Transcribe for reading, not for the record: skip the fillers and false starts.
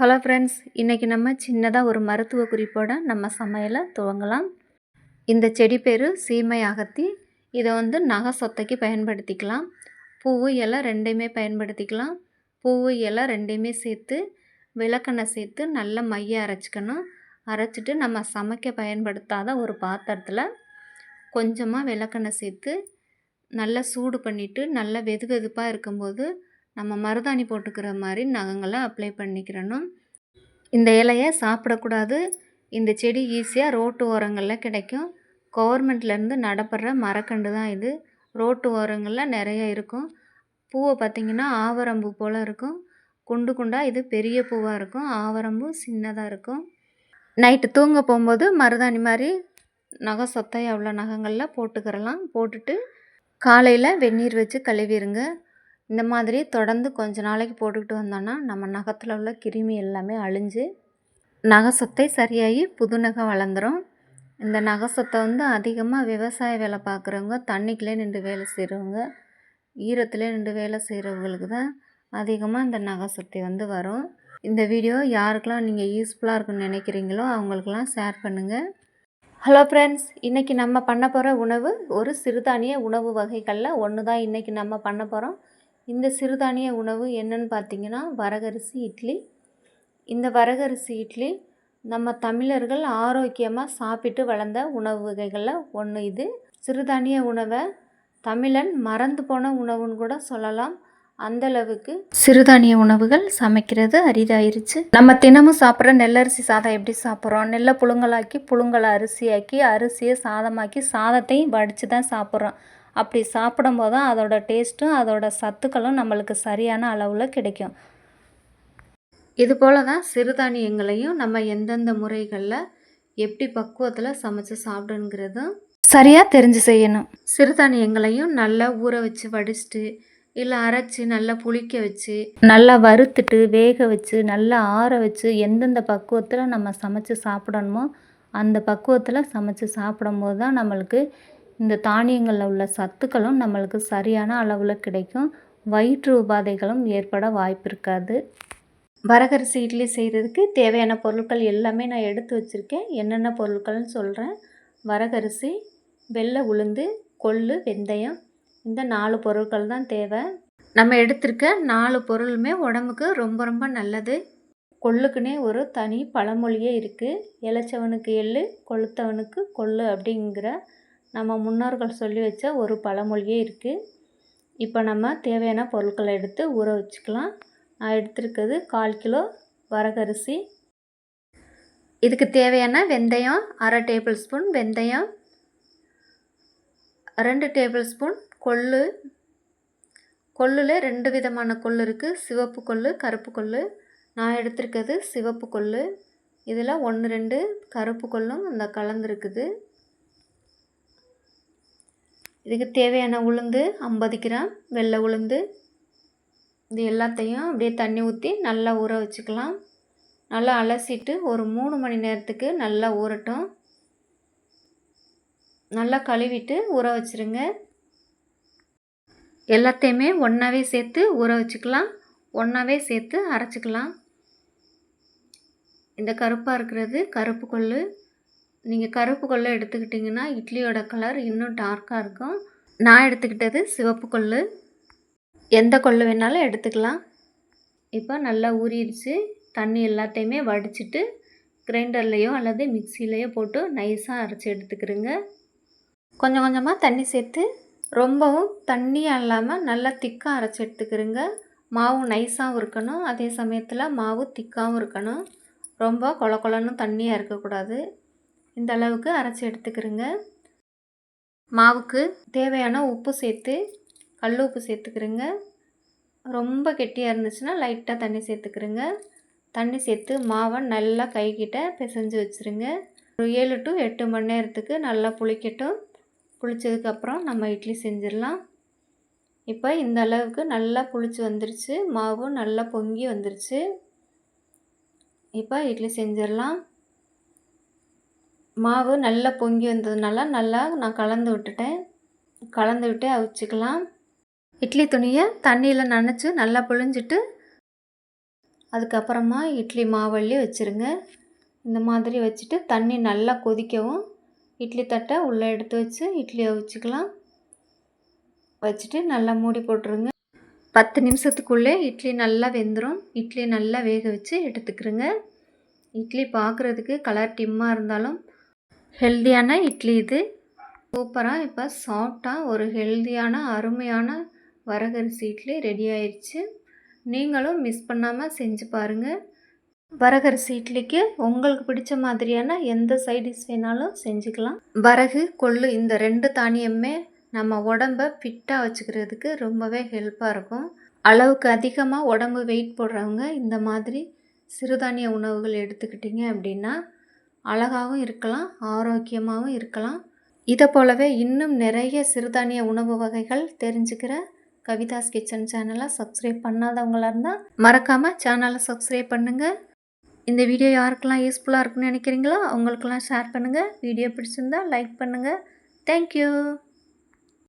Hello friends, இன்றைக்கி நம்ம சின்னதாக ஒரு மருத்துவ குறிப்போட நம்ம சமையலை துவங்கலாம். இந்த செடி பேர் சீமை அகத்தி. இதை நகை சொத்தைக்கு பயன்படுத்திக்கலாம். பூவு இலை ரெண்டையுமே பயன்படுத்திக்கலாம். பூவு இலை ரெண்டையுமே சேர்த்து விளக்கெண்ணெய் சேர்த்து நல்லா மைய அரைச்சிக்கணும். அரைச்சிட்டு நம்ம சமைக்க பயன்படுத்தாத ஒரு பாத்திரத்தில் கொஞ்சமாக விளக்கெண்ணெய் சேர்த்து நல்லா சூடு பண்ணிவிட்டு நல்லா வெது வெதுப்பாக இருக்கும்போது நம்ம மருதாணி போட்டுக்கிற மாதிரி நகங்களை அப்ளை பண்ணிக்கிறணும். இந்த இலையை சாப்பிடக்கூடாது. இந்த செடி ஈஸியாக ரோட்டு ஓரங்களில் கிடைக்கும். கவர்மெண்ட்லேருந்து நடப்படுற மரக்கன்று தான் இது. ரோட்டு ஓரங்களில் நிறைய இருக்கும். பூவை பார்த்திங்கன்னா ஆவரம்பூ போல் இருக்கும். குண்டு குண்டாக இது பெரிய பூவாக இருக்கும். ஆவரம்பூ சின்னதாக இருக்கும். நைட்டு தூங்க போகும்போது மருதாணி மாதிரி நகை சொத்தை அவ்வளோ நகங்களில் போட்டுக்கிறலாம். போட்டுட்டு காலையில் வெந்நீர் வச்சு கழுவிடுங்க. இந்த மாதிரி தொடர்ந்து கொஞ்ச நாளைக்கு போட்டுக்கிட்டு வந்தோன்னா நம்ம நகத்தில் உள்ள கிருமி எல்லாமே அழிஞ்சு நகை சொத்தை சரியாகி புது நகை வளர்ந்துடும். இந்த நகை சொத்தை அதிகமாக விவசாய வேலை பார்க்குறவங்க, தண்ணிக்குள்ளே நின்று வேலை செய்கிறவங்க, ஈரத்துலேயே நின்று வேலை செய்கிறவங்களுக்கு தான் அதிகமாக இந்த நகை சொத்தை வரும். இந்த வீடியோ யாருக்கெல்லாம் நீங்கள் யூஸ்ஃபுல்லாக இருக்குன்னு நினைக்கிறீங்களோ அவங்களுக்கெல்லாம் ஷேர் பண்ணுங்கள். ஹலோ ஃப்ரெண்ட்ஸ், இன்றைக்கி நம்ம பண்ண போகிற உணவு ஒரு சிறுதானிய உணவு வகைகளில் ஒன்று தான் இன்றைக்கி நம்ம பண்ண போகிறோம். இந்த சிறுதானிய உணவு என்னன்னு பார்த்தீங்கன்னா வரகரிசி இட்லி. இந்த வரகரிசி இட்லி நம்ம தமிழர்கள் ஆரோக்கியமாக சாப்பிட்டு வளர்ந்த உணவு வகைகளில் ஒன்று இது. சிறுதானிய உணவை தமிழன் மறந்து போன உணவுன்னு கூட சொல்லலாம். அந்தளவுக்கு சிறுதானிய உணவுகள் சமைக்கிறது அரிதாயிருச்சு. நம்ம தினமும் சாப்பிட்ற நெல்லரிசி சாதம் எப்படி சாப்பிட்றோம்? நெல்லை புழுங்கலாக்கி புழுங்கலை அரிசியாக்கி அரிசியை சாதமாக்கி சாதத்தையும் வடித்து தான் சாப்பிட்றோம். அப்படி சாப்பிடும்போது தான் அதோட டேஸ்ட்டும் அதோட சத்துக்களும் நம்மளுக்கு சரியான அளவில் கிடைக்கும். இதுபோல் தான் சிறுதானியங்களையும் நம்ம எந்தெந்த முறைகளில் எப்படி பக்குவத்தில் சமைச்சு சாப்பிடுங்கிறதும் சரியாக தெரிஞ்சு செய்யணும். சிறுதானியங்களையும் நல்லா ஊற வச்சு வடிச்சிட்டு இல்லை அரைச்சி நல்லா புளிக்க வச்சு நல்லா வறுத்துட்டு வேக வச்சு நல்லா ஆற வச்சு எந்தெந்த பக்குவத்தில் நம்ம சமைச்சு சாப்பிடணுமோ அந்த பக்குவத்தில் சமைச்சு சாப்பிடும்போது தான் நம்மளுக்கு இந்த தானியங்களில் உள்ள சத்துக்களும் நம்மளுக்கு சரியான அளவில் கிடைக்கும். வயிற்று உபாதைகளும் ஏற்பட வாய்ப்பு இருக்காது. வரகரிசி இட்லி செய்கிறதுக்கு தேவையான பொருட்கள் எல்லாமே நான் எடுத்து வச்சுருக்கேன். என்னென்ன பொருட்கள்னு சொல்கிறேன். வரகரிசி, வெள்ளை உளுந்து, கொள்ளு, வெந்தயம், இந்த 4 பொருட்கள் தான் தேவை. நம்ம எடுத்திருக்க 4 பொருளுமே உடம்புக்கு ரொம்ப ரொம்ப நல்லது. கொள்ளுக்குன்னே ஒரு தனி பழமொழியே இருக்குது. இளைச்சவனுக்கு எள்ளு, கொளுத்தவனுக்கு கொள்ளு அப்படிங்கிற நம்ம முன்னோர்கள் சொல்லி வச்ச ஒரு பழமொழியே இருக்குது. இப்போ நம்ம தேவையான பொருட்களை எடுத்து ஊற வச்சுக்கலாம். நான் எடுத்துருக்கிறது 1/4 கிலோ வரகரிசி. இதுக்கு தேவையான வெந்தயம் 1/2 டேபிள் ஸ்பூன் வெந்தயம், 2 டேபிள் ஸ்பூன் கொள்ளு. கொள்ளில் 2 விதமான கொள்ளு இருக்குது. சிவப்பு கொள்ளு, கருப்பு கொள்ளு. நான் எடுத்துருக்கிறது சிவப்பு கொள்ளு. இதில் 1 2 கருப்பு கொள்ளும் அந்த கலந்துருக்குது. இதுக்கு தேவையான உளுந்து 50 கிராம், வெள்ளை உளுந்து. இது எல்லாத்தையும் அப்படியே தண்ணி ஊற்றி நல்லா ஊற வச்சுக்கலாம். நல்லா அலசிட்டு ஒரு 3 மணி நேரத்துக்கு நல்லா ஊறட்டும். நல்லா கழுவிட்டு ஊற வச்சுருங்க. எல்லாத்தையுமே ஒன்றாவே சேர்த்து ஊற வச்சுக்கலாம். ஒன்றாவே சேர்த்து அரைச்சிக்கலாம். இந்த கருப்பாக இருக்கிறது கருப்பு கொள்ளு. நீங்கள் கருப்பு கொள்ளை எடுத்துக்கிட்டிங்கன்னா இட்லியோட கலர் இன்னும் டார்க்காக இருக்கும். நான் எடுத்துக்கிட்டது சிவப்பு கொள்ளு. எந்த கொள்ளு வேணாலும் எடுத்துக்கலாம். இப்போ நல்லா ஊறிடுச்சு. தண்ணி எல்லாத்தையுமே வடிச்சிட்டு கிரைண்டர்லேயோ அல்லது மிக்சிலேயோ போட்டு நைஸாக அரைச்சி எடுத்துக்கிறோங்க. கொஞ்சம் கொஞ்சமாக தண்ணி சேர்த்து ரொம்பவும் தண்ணியாக இல்லாமல் நல்லா திக்காக அரைச்சி எடுத்துக்கிறோங்க. மாவு நைஸாகவும் இருக்கணும், அதே சமயத்தில் மாவு திக்காகவும் இருக்கணும். ரொம்ப கொல கொலன்னு தண்ணியாக இருக்கக்கூடாது. இந்த அளவுக்கு அரைச்சி எடுத்துக்கிறோங்க. மாவுக்கு தேவையான உப்பு சேர்த்து கல் உப்பு சேர்த்துக்கிறோங்க. ரொம்ப கெட்டியாக இருந்துச்சுன்னா லைட்டாக தண்ணி சேர்த்துக்கிறோங்க. தண்ணி சேர்த்து மாவை நல்லா கைக்கிட்ட பிசைஞ்சு வச்சுருங்க. ஒரு 7 to 8 மணி நேரத்துக்கு நல்லா புளிக்கட்டும். புளித்ததுக்கப்புறம் நம்ம இட்லி செஞ்சிடலாம். இப்போ இந்த அளவுக்கு நல்லா புளிச்சு வந்துருச்சு. மாவு நல்லா பொங்கி வந்துருச்சு. இப்போ இட்லி செஞ்சிடலாம். மாவு நல்லா பொங்கி வந்ததுனால நல்லா நான் கலந்து விட்டுட்டேன். கலந்து விட்டு அவிச்சிக்கலாம். இட்லி துணியை தண்ணியில் நனைச்சி நல்லா புழிஞ்சிட்டு அதுக்கப்புறமா இட்லி மாவள்ளி வச்சுருங்க. இந்த மாதிரி வச்சுட்டு தண்ணி நல்லா கொதிக்கவும் இட்லி தட்டை உள்ளே எடுத்து வச்சு இட்லியை வச்சுக்கலாம். வச்சுட்டு நல்லா மூடி போட்டுருங்க. 10 நிமிஷத்துக்குள்ளே இட்லி நல்லா வெந்துடும். இட்லி நல்லா வேக வச்சு எடுத்துக்கிறோங்க. இட்லி பார்க்குறதுக்கு கலர் டிம்மாக இருந்தாலும் ஹெல்த்தியான இட்லி இது. சூப்பராக இப்போ சாஃப்டாக ஒரு ஹெல்த்தியான அருமையான வரகரிசி இட்லி ரெடி ஆயிடுச்சு. நீங்களும் மிஸ் பண்ணாமல் செஞ்சு பாருங்கள். வரகரிசி இட்லிக்கு உங்களுக்கு பிடிச்ச மாதிரியான எந்த சைடிஷ் வேணாலும் செஞ்சுக்கலாம். வரகு கொள்ளு இந்த 2 தானியமே நம்ம உடம்பை ஃபிட்டாக வச்சுக்கிறதுக்கு ரொம்பவே ஹெல்ப்பாக இருக்கும். அளவுக்கு அதிகமாக உடம்பு வெயிட் போடுறவங்க இந்த மாதிரி சிறுதானிய உணவுகள் எடுத்துக்கிட்டிங்க அப்படின்னா அழகாகவும் இருக்கலாம், ஆரோக்கியமாகவும் இருக்கலாம். இதை போலவே இன்னும் நிறைய சிறுதானிய உணவு வகைகள் தெரிஞ்சுக்கிற கவிதாஸ் கிச்சன் சேனலை சப்ஸ்கிரைப் பண்ணாதவங்களாக இருந்தால் மறக்காமல் சேனலை சப்ஸ்கிரைப் பண்ணுங்கள். இந்த வீடியோ யாருக்கெல்லாம் யூஸ்ஃபுல்லாக இருக்குன்னு நினைக்கிறீங்களோ அவங்களுக்கெல்லாம் ஷேர் பண்ணுங்கள். வீடியோ பிடிச்சிருந்தால் லைக் பண்ணுங்கள். தேங்க்யூ.